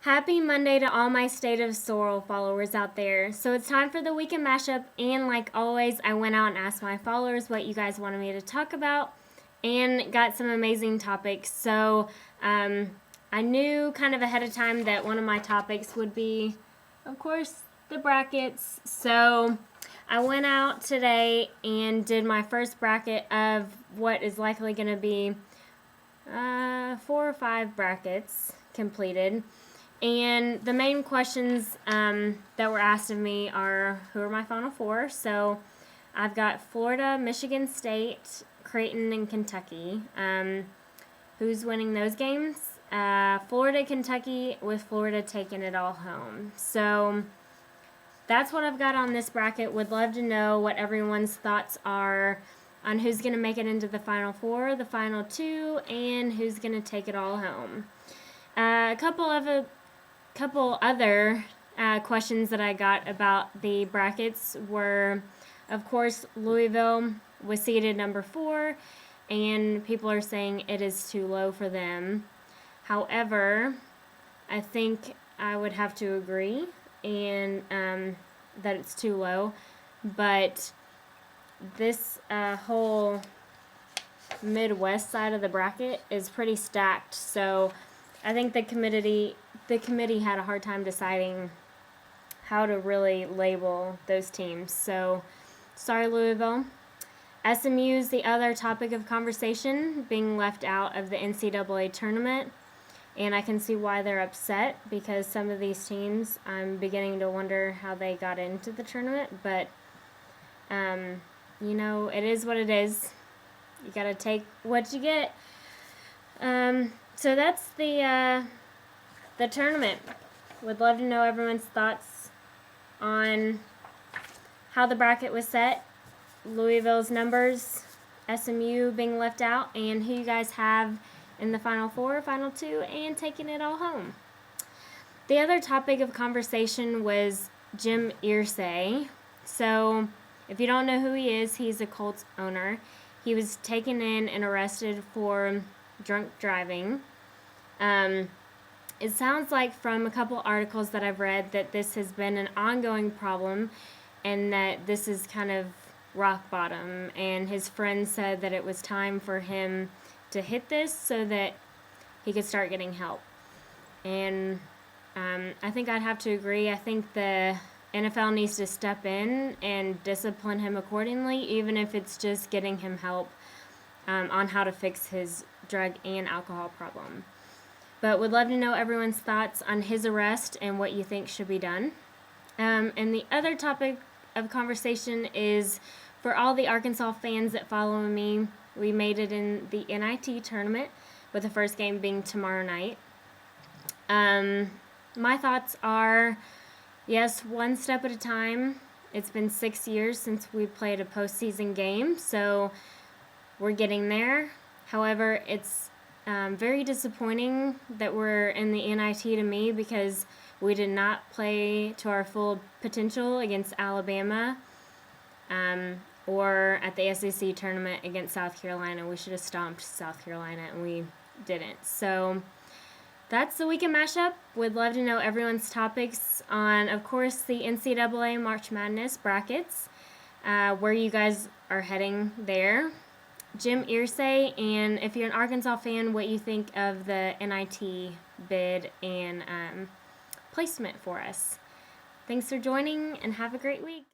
Happy Monday to all my State of Sorrel followers out there. So it's time for the weekend mashup, and like always, I went out and asked my followers what you guys wanted me to talk about and got some amazing topics. So I knew kind of ahead of time that one of my topics would be, of course, the brackets. So I went out today and did my first bracket of what is likely going to be 4 or 5 brackets completed. And the main questions that were asked of me are, who are my Final Four? So I've got Florida, Michigan State, Creighton, and Kentucky. Who's winning those games? Florida, Kentucky, with Florida taking it all home. So that's what I've got on this bracket. Would love to know what everyone's thoughts are on who's going to make it into the Final Four, the Final Two, and who's going to take it all home. A couple other questions that I got about the brackets were, of course, Louisville was seeded number 4, and people are saying it is too low for them. However, I think I would have to agree and that it's too low, but this whole Midwest side of the bracket is pretty stacked, so I think the committee had a hard time deciding how to really label those teams. So, sorry, Louisville. SMU is the other topic of conversation, being left out of the NCAA tournament. And I can see why they're upset, because some of these teams, I'm beginning to wonder how they got into the tournament. But, it is what it is. You got to take what you get. So that's the tournament. Would love to know everyone's thoughts on how the bracket was set, Louisville's numbers, SMU being left out, and who you guys have in the Final Four, Final Two, and taking it all home. The other topic of conversation was Jim Irsay. So if you don't know who he is, he's a Colts owner. He was taken in and arrested for drunk driving. It sounds like from a couple articles that I've read that this has been an ongoing problem and that this is kind of rock bottom, and his friend said that it was time for him to hit this so that he could start getting help. And I think I'd have to agree. I think the NFL needs to step in and discipline him accordingly, even if it's just getting him help on how to fix his drug and alcohol problem. But would love to know everyone's thoughts on his arrest and what you think should be done. And the other topic of conversation is, for all the Arkansas fans that follow me, we made it in the NIT tournament, with the first game being tomorrow night. My thoughts are, yes, one step at a time. It's been 6 years since we played a postseason game, so we're getting there. However, it's very disappointing that we're in the NIT to me, because we did not play to our full potential against Alabama or at the SEC tournament against South Carolina. We should have stomped South Carolina, and we didn't. So that's the weekend mashup. Would love to know everyone's topics on, of course, the NCAA March Madness brackets, where you guys are heading there. Jim Irsay, and if you're an Arkansas fan, what you think of the NIT bid and placement for us. Thanks for joining, and have a great week.